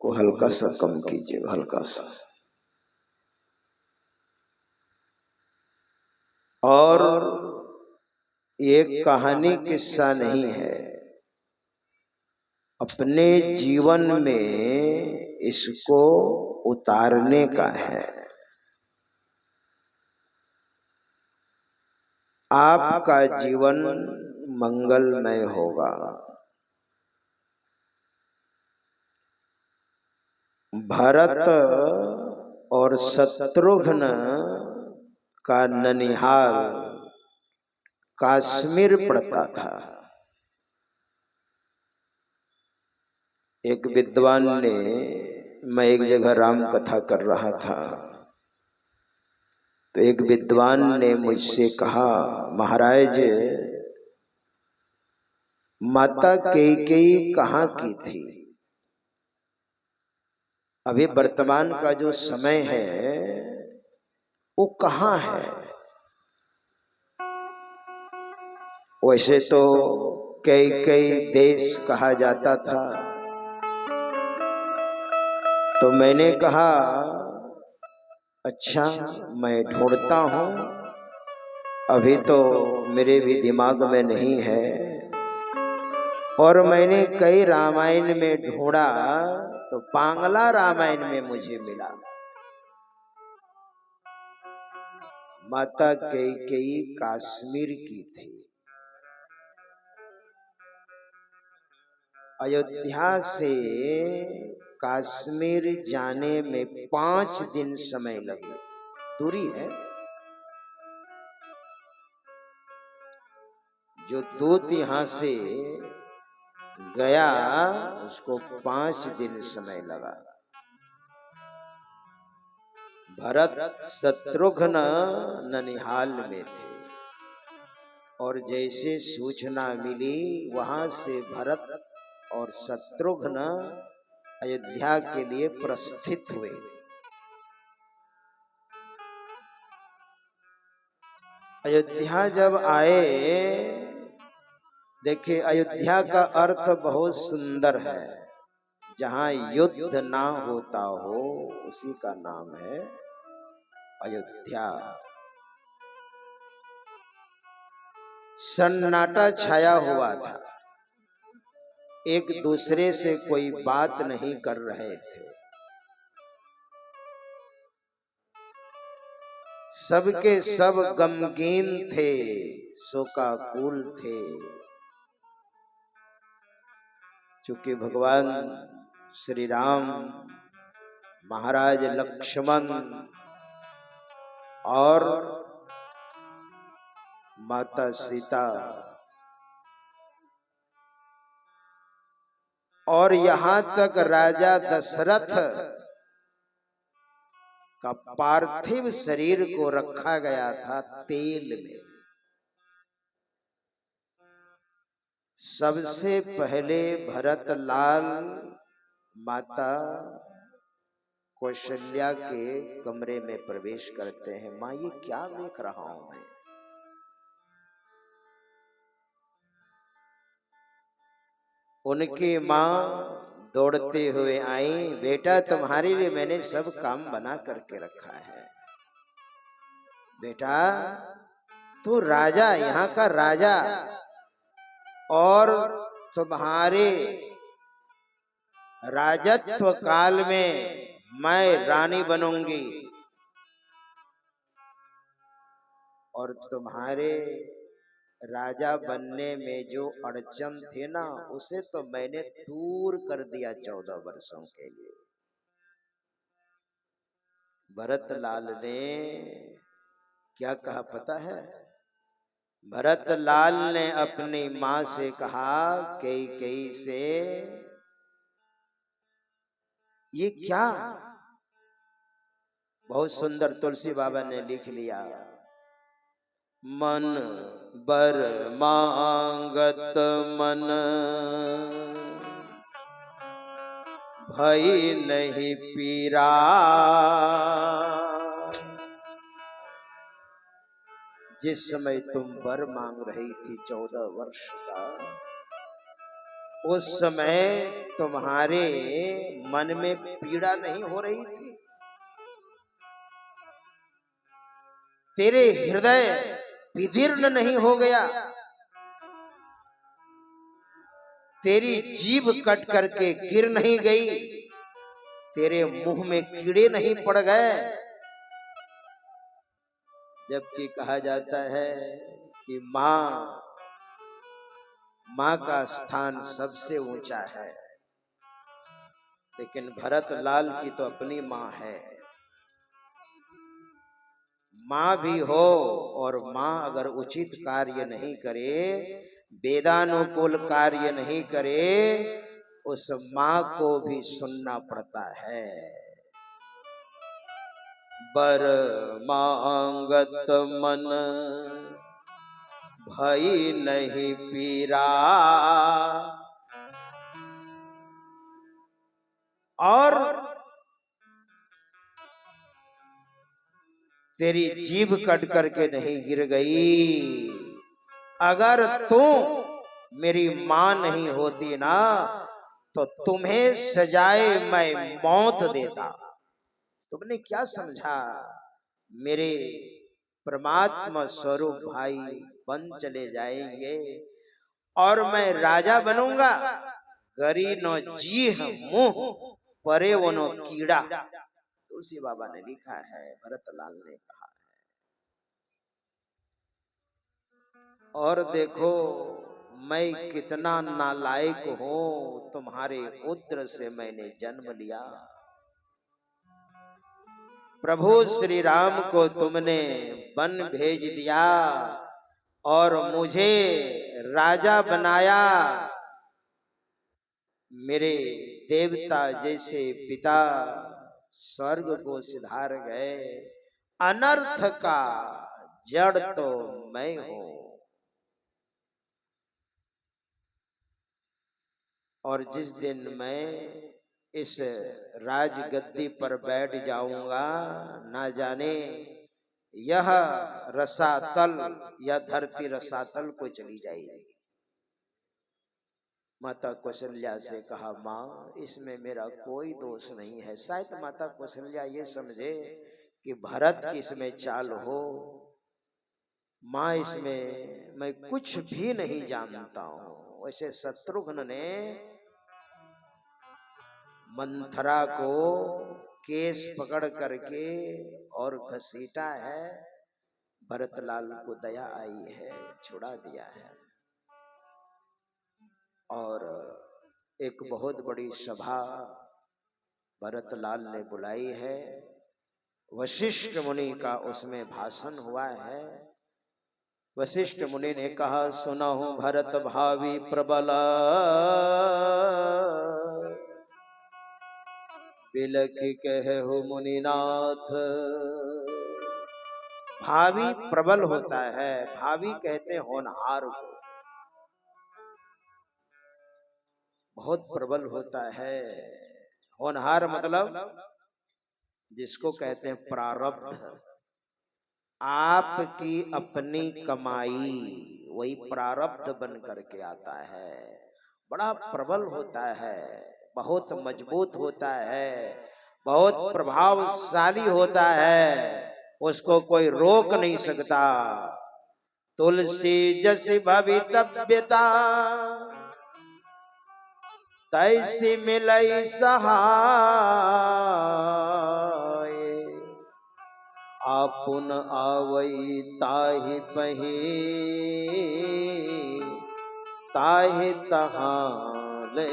को हल्का सा कम कीजिए, हल्का सा। और ये कहानी किस्सा नहीं है, अपने जीवन में इसको उतारने का है। आपका जीवन मंगलमय होगा। भरत और शत्रुघ्न का ननिहाल कश्मीर पड़ता था। एक विद्वान ने, मैं एक जगह राम कथा कर रहा था, तो एक विद्वान ने मुझसे कहा, महाराज माता कैकेयी कहाँ की थी? अभी वर्तमान का जो समय है वो कहाँ है? वैसे तो कैकेयी देश कहा जाता था। तो मैंने कहा अच्छा, मैं ढूंढता हूँ, अभी तो मेरे भी दिमाग में नहीं है। और मैंने कई रामायण में ढूंढा तो बांग्ला रामायण में मुझे मिला। माता कैकेयी कश्मीर की थी। अयोध्या से कश्मीर जाने में 5 दिन समय लगे, दूरी है। जो दूत यहां से गया उसको 5 दिन समय लगा। भरत शत्रुघ्न ननिहाल में थे और जैसे सूचना मिली वहां से भरत और शत्रुघ्न अयोध्या के लिए प्रस्थित हुए। अयोध्या जब आए, देखिए अयोध्या का अर्थ बहुत सुंदर है। जहां युद्ध ना होता हो उसी का नाम है अयोध्या। सन्नाटा छाया हुआ था, एक दूसरे से कोई बात नहीं कर रहे थे। सबके सब गमगीन थे, शोकाकुल थे। चूंकि भगवान श्री राम, महाराज लक्ष्मण और माता सीता और यहां तक राजा दशरथ का पार्थिव शरीर को रखा गया था तेल में। सबसे पहले भरत लाल माता कौशल्या के कमरे में प्रवेश करते हैं। माँ, ये क्या देख रहा हूं मैं? उनकी माँ दौड़ते हुए आई, बेटा तुम्हारे लिए मैंने सब काम बना करके रखा है। बेटा तू राजा, यहाँ का राजा, और तुम्हारे राजत्व काल में मैं रानी बनूंगी, और तुम्हारे राजा बनने में जो अड़चन थे ना, उसे तो मैंने दूर कर दिया 14 वर्षों के लिए। भरत लाल ने क्या कहा पता है? भरत लाल ने अपनी माँ से कहा, कैकेयी से, ये क्या? बहुत सुंदर तुलसी बाबा ने लिख लिया, मन बर मांगत मन भई नहीं पीरा। जिस समय तुम वर मांग रही थी 14 वर्ष का, उस समय तुम्हारे मन में पीड़ा नहीं हो रही थी? तेरे हृदय विदीर्ण नहीं हो गया? तेरी जीभ कट करके गिर नहीं गई? तेरे मुंह में कीड़े नहीं पड़ गए? जबकि कहा जाता है कि माँ का स्थान सबसे ऊंचा है, लेकिन भरत लाल की तो अपनी माँ है। माँ भी हो और माँ अगर उचित कार्य नहीं करे, वेदानुकूल कार्य नहीं करे, उस माँ को भी सुनना पड़ता है। बर मांगत मन भई नहीं पीरा, और तेरी जीभ कट करके नहीं गिर गई। अगर तू मेरी मां नहीं होती ना, तो तुम्हें सजाए मैं मौत देता। तुमने क्या समझा? मेरे परमात्मा स्वरूप भाई बन चले जाएंगे और मैं राजा बनूंगा। गरी नो जीह मुंह परे वो नो कीड़ा। तुलसी बाबा ने लिखा है, भरतलाल ने कहा है। और देखो मैं कितना नालायक हूं, तुम्हारे उद्र से मैंने जन्म लिया। प्रभु श्री राम को तुमने वन भेज दिया और मुझे राजा बनाया। मेरे देवता जैसे पिता स्वर्ग को सिधार गए। अनर्थ का जड़ तो मैं हूं, और जिस दिन मैं इस राजगद्दी पर बैठ जाऊंगा, ना जाने यह रसातल या धरती रसातल को चली जाएगी। माता कौशल्या से कहा, माँ इसमें मेरा कोई दोष नहीं है। शायद माता कौशल्या ये समझे कि भरत की इसमें चाल हो। माँ इसमें मैं कुछ भी नहीं जानता हूं। वैसे शत्रुघ्न ने मंथरा को केस पकड़ करके और घसीटा है, भरतलाल को दया आई है, छुड़ा दिया है। और एक बहुत बड़ी सभा भरतलाल ने बुलाई है। वशिष्ठ मुनि का उसमें भाषण हुआ है। वशिष्ठ मुनि ने कहा, सुनहु भरत भावी प्रबल, बिलखि कहु मुनिनाथ। भावी प्रबल होता है। भावी कहते होनहार को, बहुत प्रबल होता है। होनहार मतलब जिसको कहते हैं प्रारब्ध। आपकी अपनी कमाई वही प्रारब्ध बन करके आता है। बड़ा प्रबल होता है, बहुत मजबूत होता है, बहुत प्रभावशाली होता है। उसको कोई रोक नहीं सकता। तुलसी जस भवितव्यता, तैसी मिलई सहाय। आपुन आवई ताहि पही, ताहि तहां ले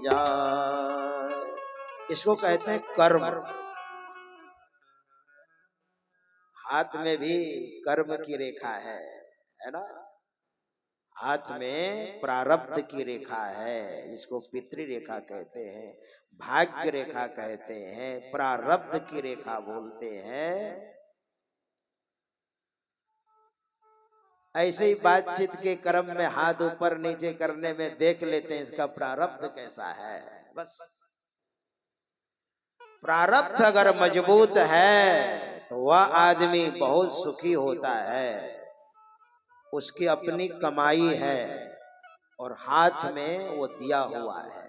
जाय। इसको कहते हैं कर्म। हाथ में भी कर्म की रेखा है ना? हाथ में प्रारब्ध की रेखा है, इसको पितृ रेखा कहते हैं, भाग्य रेखा कहते हैं, प्रारब्ध की रेखा बोलते हैं। ऐसे ही बातचीत के क्रम में हाथ ऊपर नीचे करने में देख लेते हैं इसका प्रारब्ध कैसा है। बस प्रारब्ध अगर मजबूत है तो वह आदमी बहुत सुखी होता है। उसकी अपनी कमाई है, और हाथ में वो दिया हुआ है।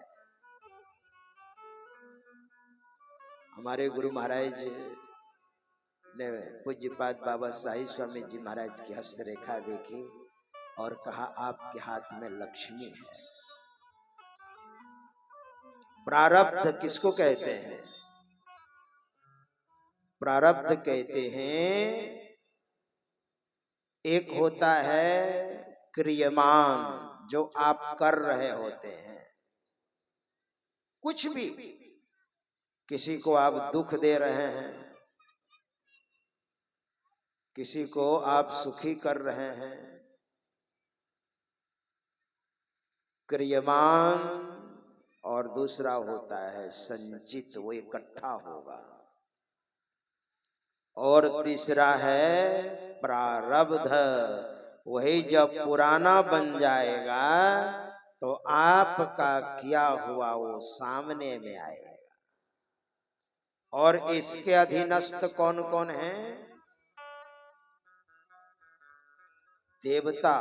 हमारे गुरु महाराज ने पूज्यपाद बाबा साईं स्वामी जी महाराज की हस्तरेखा देखी और कहा आपके हाथ में लक्ष्मी है। प्रारब्ध किसको कहते हैं? प्रारब्ध कहते हैं एक होता है क्रियमान, जो आप कर रहे होते हैं, कुछ भी, किसी को आप दुख दे रहे हैं, किसी को आप सुखी कर रहे हैं, क्रियमान। और दूसरा होता है संचित, वो इकट्ठा होगा। और तीसरा है प्रारब्ध, वही जब पुराना बन जाएगा तो आपका किया हुआ वो सामने में आएगा। और इसके अधीनस्थ कौन कौन है? देवता,